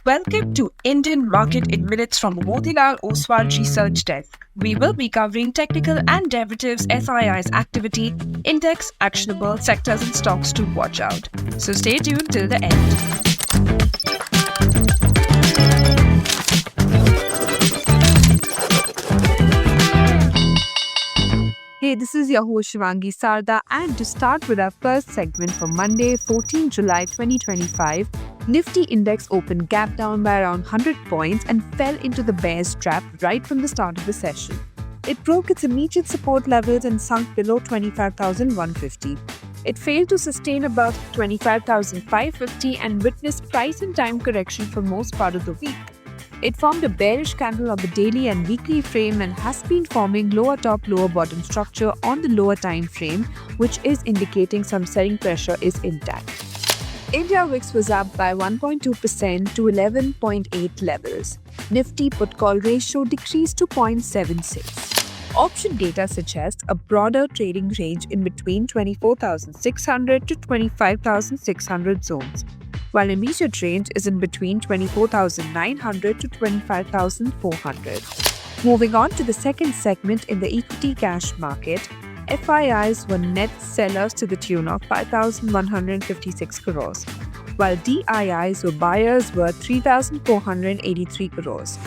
Welcome to Indian Market in Minutes from Motilal Oswal Research Desk. We will be covering technical and derivatives SII's activity, index, actionable sectors and stocks to watch out. So stay tuned till the end. Hey, this is your host Shivangi Sarda, and to start with our first segment for Monday, 14 July 2025, Nifty index opened gap down by around 100 points and fell into the bear's trap right from the start of the session. It broke its immediate support levels and sunk below 25,150. It failed to sustain above 25,550 and witnessed price and time correction for most part of the week. It formed a bearish candle on the daily and weekly frame and has been forming lower top, lower bottom structure on the lower time frame, which is indicating some selling pressure is intact. India VIX was up by 1.2% to 11.8 levels. Nifty put-call ratio decreased to 0.76. Option data suggests a broader trading range in between 24,600 to 25,600 zones, while immediate range is in between 24,900 to 25,400. Moving on to the second segment in the equity cash market, FIIs were net sellers to the tune of 5,156 crores, while DIIs were buyers worth 3,483 crores.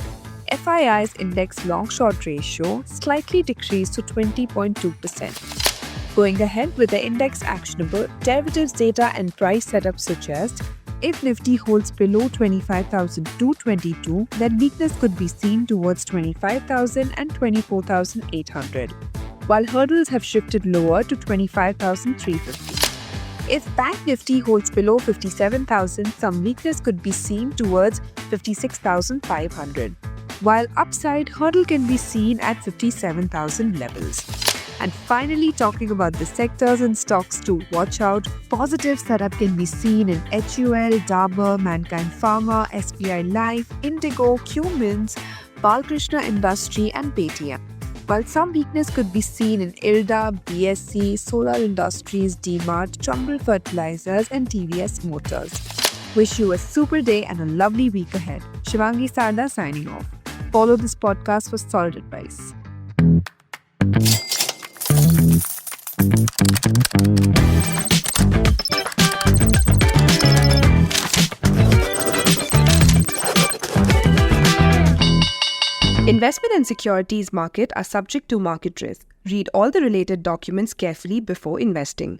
FII's index long-short ratio slightly decreased to 20.2%. Going ahead with the index actionable, derivatives data and price setup suggest if Nifty holds below 25,222, then weakness could be seen towards 25,000 and 24,800, while hurdles have shifted lower to 25,350. If Bank Nifty holds below 57,000, some weakness could be seen towards 56,500, while upside hurdle can be seen at 57,000 levels. And finally, talking about the sectors and stocks to watch out, positive setup can be seen in HUL, Dabur, Mankind Pharma, SBI Life, Indigo, Qmins, Balkrishna Industry and Paytm. While some weakness could be seen in IRDA, BSC, Solar Industries, DMart, Chambal Fertilizers and TVS Motors. Wish you a super day and a lovely week ahead. Shivangi Sarda signing off. Follow this podcast for solid advice. Investment and securities market are subject to market risk. Read all the related documents carefully before investing.